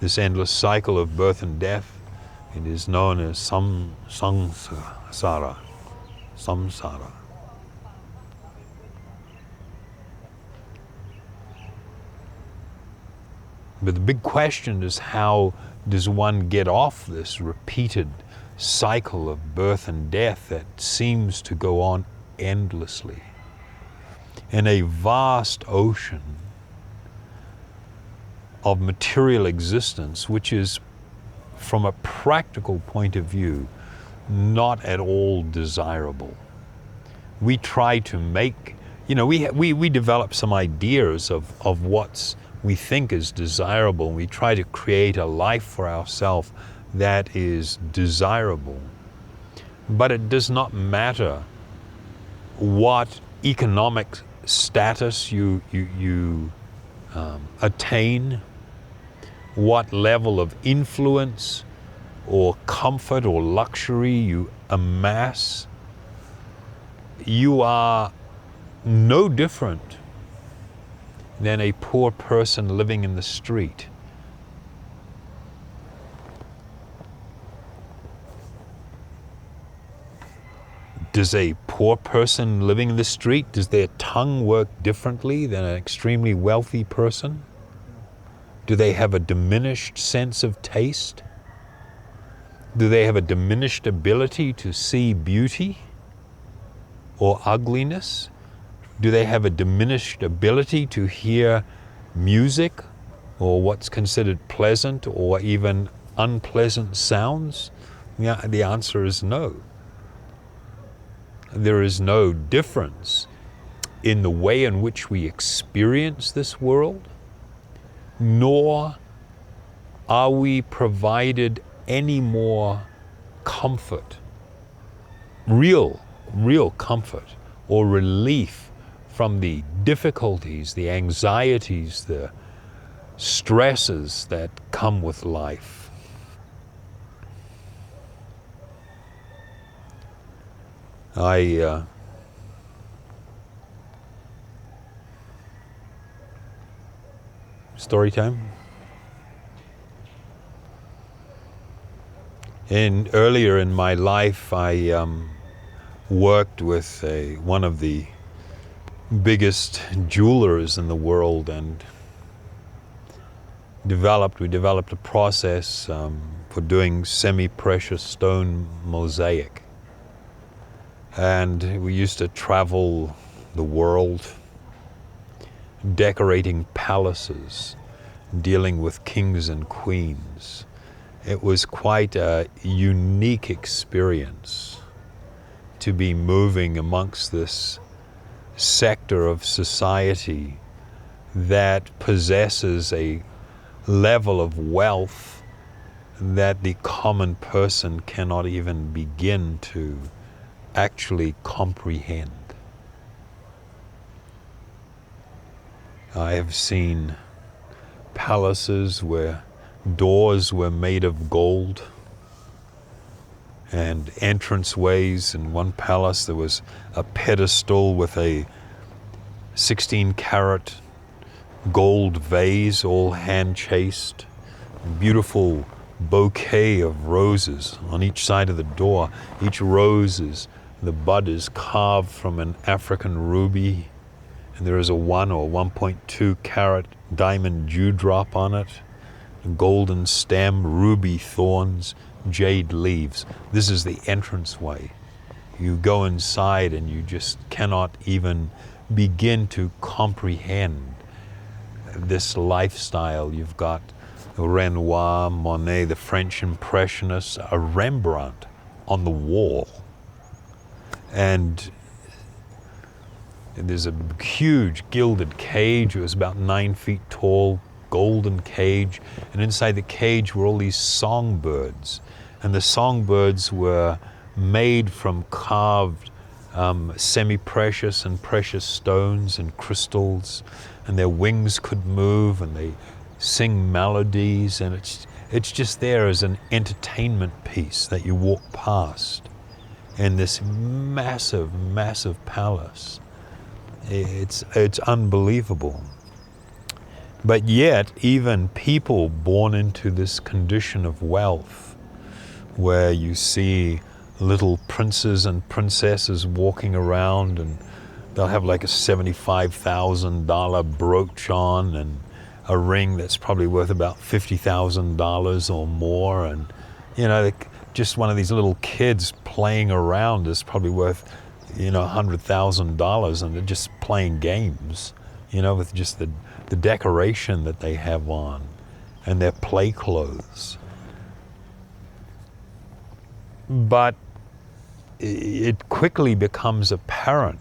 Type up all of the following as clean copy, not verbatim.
this endless cycle of birth and death. It is known as samsara. But the big question is, how does one get off this repeated cycle of birth and death that seems to go on endlessly in a vast ocean of material existence, which is, from a practical point of view, not at all desirable. We try to make, we develop some ideas of what's we think is desirable. We try to create a life for ourselves that is desirable. But it does not matter what economic status you attain, what level of influence or comfort or luxury you amass. You are no different than a poor person living in the street. Does a poor person living in the street, does their tongue work differently than an extremely wealthy person? Do they have a diminished sense of taste? Do they have a diminished ability to see beauty or ugliness? Do they have a diminished ability to hear music or what's considered pleasant or even unpleasant sounds? Yeah, the answer is no. There is no difference in the way in which we experience this world, nor are we provided any more comfort, real comfort or relief from the difficulties, the anxieties, the stresses that come with life. Story time? Earlier in my life, I worked with one of the biggest jewelers in the world, and we developed a process for doing semi-precious stone mosaic. And we used to travel the world, decorating palaces, dealing with kings and queens. It was quite a unique experience to be moving amongst this sector of society that possesses a level of wealth that the common person cannot even begin to actually comprehend. I have seen palaces where doors were made of gold, and entranceways. In one palace there was a pedestal with a 16-carat gold vase, all hand-chased, beautiful bouquet of roses on each side of the door. Each rose the bud is carved from an African ruby, and there is a 1 or 1.2 carat diamond dewdrop on it, a golden stem, ruby thorns, jade leaves. This is the entranceway. You go inside and you just cannot even begin to comprehend this lifestyle. You've got Renoir, Monet, the French Impressionists, a Rembrandt on the wall. And there's a huge gilded cage. It was about 9 feet tall, golden cage. And inside the cage were all these songbirds. And the songbirds were made from carved semi-precious and precious stones and crystals. And their wings could move and they sing melodies. And it's just there as an entertainment piece that you walk past in this massive, massive palace. It's unbelievable. But yet, even people born into this condition of wealth, where you see little princes and princesses walking around, and they'll have like a $75,000 brooch on and a ring that's probably worth about $50,000 or more, and just one of these little kids playing around is probably worth $100,000, and they're just playing games, with just the decoration that they have on and their play clothes. But it quickly becomes apparent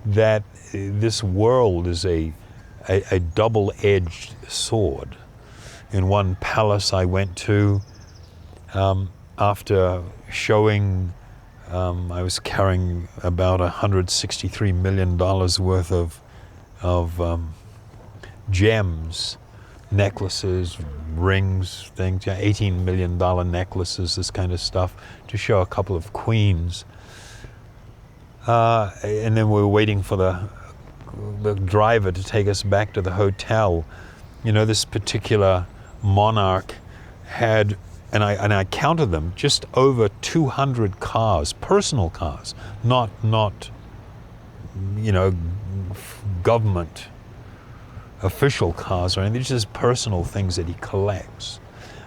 that this world is a double-edged sword. In one palace I went to, after showing, I was carrying about $163 million worth of gems, necklaces, rings, things, $18 million necklaces, this kind of stuff, to show a couple of queens. And then we were waiting for the driver to take us back to the hotel. This particular monarch had, and I counted them, just over 200 cars, personal cars, not government official cars or anything. These are just personal things that he collects.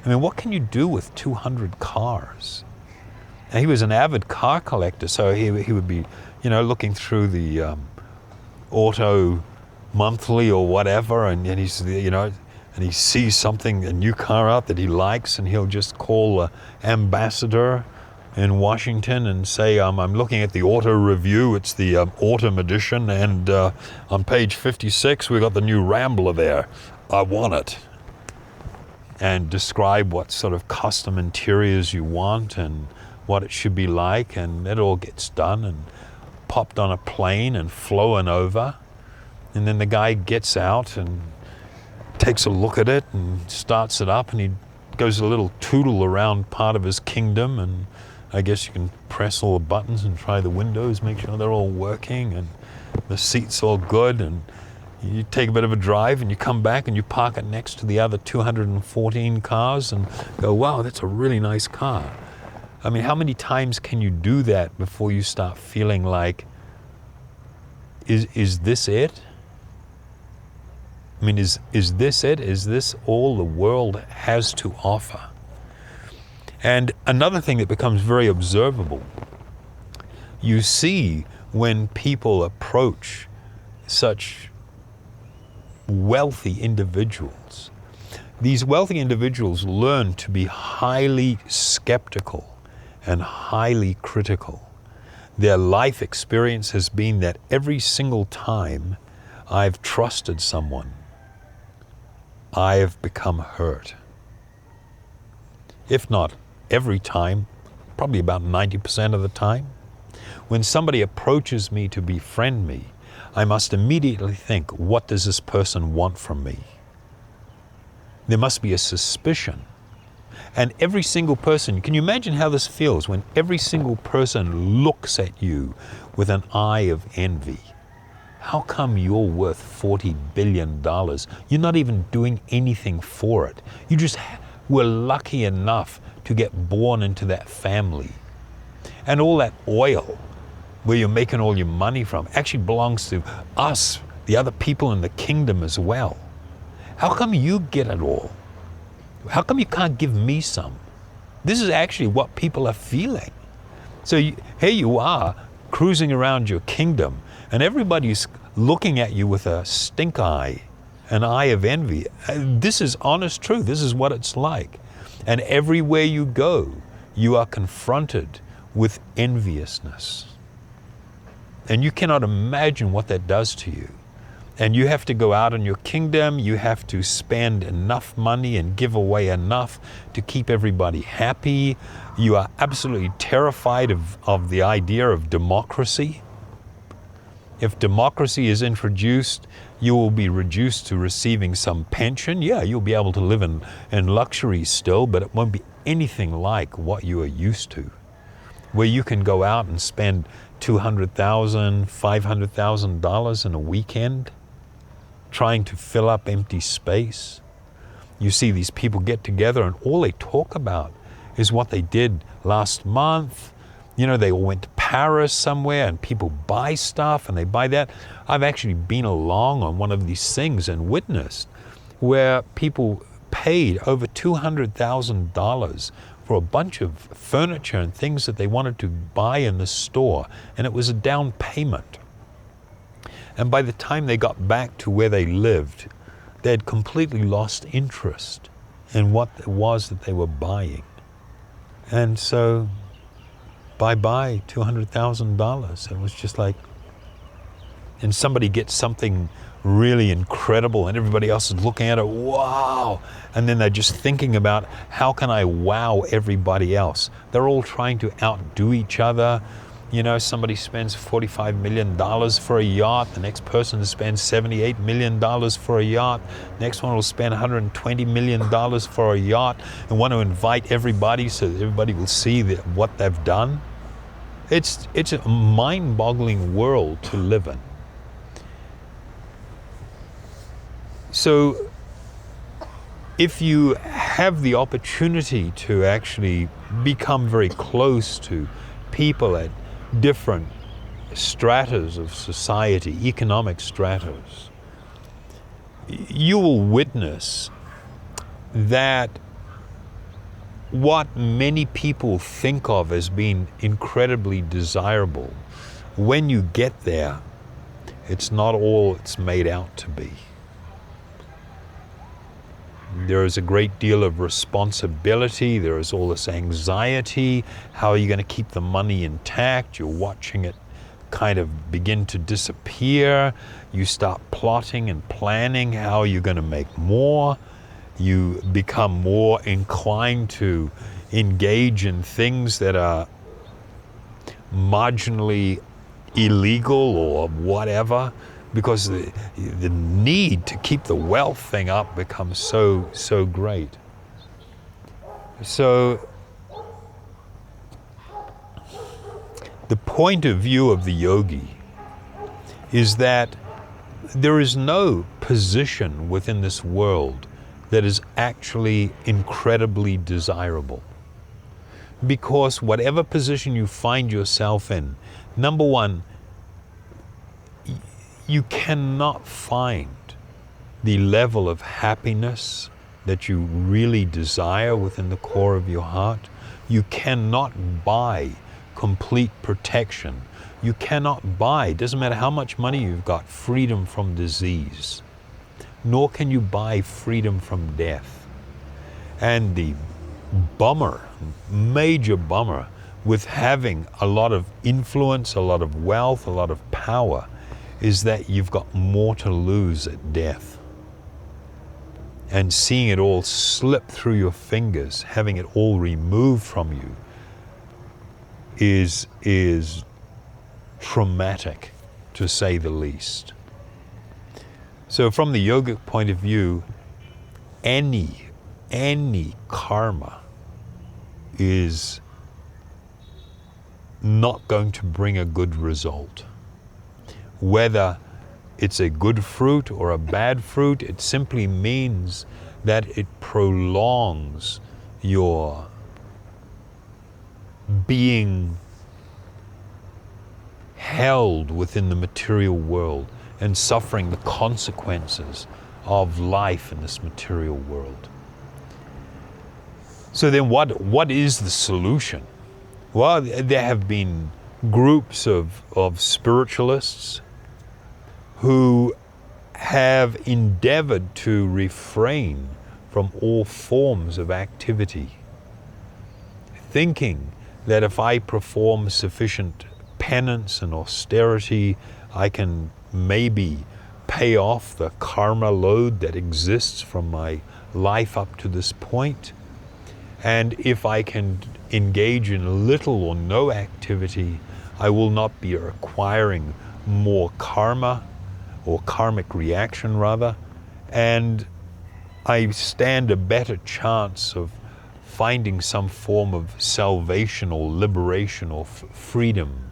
I mean, what can you do with 200 cars? And he was an avid car collector, so he would be, looking through the Auto Monthly or whatever, and he's, and he sees something, a new car out that he likes, and he'll just call the ambassador in Washington and say, I'm looking at the auto review, it's the autumn edition, and on page 56 we got the new Rambler there, I want it. And describe what sort of custom interiors you want and what it should be like, and it all gets done and popped on a plane and flown over. And then the guy gets out and takes a look at it and starts it up, and he goes a little tootle around part of his kingdom, and I guess you can press all the buttons and try the windows, make sure they're all working and the seat's all good, and you take a bit of a drive and you come back and you park it next to the other 214 cars and go, wow, that's a really nice car. I mean, how many times can you do that before you start feeling like, is this it? I mean, is this it? Is this all the world has to offer? And another thing that becomes very observable, you see when people approach such wealthy individuals, these wealthy individuals learn to be highly skeptical and highly critical. Their life experience has been that every single time I've trusted someone, I have become hurt. If not every time, probably about 90% of the time. When somebody approaches me to befriend me, I must immediately think, what does this person want from me? There must be a suspicion. And every single person, can you imagine how this feels when every single person looks at you with an eye of envy? How come you're worth $40 billion? You're not even doing anything for it. You just were lucky enough to get born into that family. And all that oil where you're making all your money from actually belongs to us, the other people in the kingdom as well. How come you get it all? How come you can't give me some? This is actually what people are feeling. So here you are cruising around your kingdom, and everybody's looking at you with a stink eye, an eye of envy. This is honest truth. This is what it's like. And everywhere you go, you are confronted with enviousness. And you cannot imagine what that does to you. And you have to go out in your kingdom, you have to spend enough money and give away enough to keep everybody happy. You are absolutely terrified of the idea of democracy. If democracy is introduced, you will be reduced to receiving some pension. Yeah, you'll be able to live in luxury still, but it won't be anything like what you are used to, where you can go out and spend $200,000, $500,000 in a weekend trying to fill up empty space. You see these people get together and all they talk about is what they did last month. You know, they all went to Paris somewhere and people buy stuff and they buy that. I've actually been along on one of these things and witnessed where people paid over $200,000 for a bunch of furniture and things that they wanted to buy in the store, and it was a down payment. And by the time they got back to where they lived, they had completely lost interest in what it was that they were buying. And so, bye-bye, $200,000. It was just like, and somebody gets something really incredible and everybody else is looking at it, wow. And then they're just thinking about, how can I wow everybody else? They're all trying to outdo each other. You know, somebody spends $45 million for a yacht. The next person spends $78 million for a yacht. Next one will spend $120 million for a yacht and want to invite everybody so that everybody will see what they've done. It's a mind-boggling world to live in. So if you have the opportunity to actually become very close to people at different stratas of society, economic stratas, you will witness that what many people think of as being incredibly desirable, when you get there, it's not all it's made out to be. There is a great deal of responsibility. There is all this anxiety. How are you going to keep the money intact? You're watching it kind of begin to disappear. You start plotting and planning how you're going to make more. You become more inclined to engage in things that are marginally illegal or whatever, because the need to keep the wealth thing up becomes so great. So the point of view of the yogi is that there is no position within this world that is actually incredibly desirable. Because whatever position you find yourself in, number one, you cannot find the level of happiness that you really desire within the core of your heart. You cannot buy complete protection. You cannot buy, doesn't matter how much money you've got, freedom from disease. Nor can you buy freedom from death. And the bummer, major bummer, with having a lot of influence, a lot of wealth, a lot of power, is that you've got more to lose at death. And seeing it all slip through your fingers, having it all removed from you, is traumatic, to say the least. So from the yogic point of view, any karma is not going to bring a good result. Whether it's a good fruit or a bad fruit, it simply means that it prolongs your being held within the material world and suffering the consequences of life in this material world. So then what is the solution? Well, there have been groups of spiritualists who have endeavored to refrain from all forms of activity, thinking that if I perform sufficient penance and austerity, I can maybe pay off the karma load that exists from my life up to this point. And if I can engage in little or no activity, I will not be acquiring more karma, or karmic reaction rather, and I stand a better chance of finding some form of salvation or liberation or freedom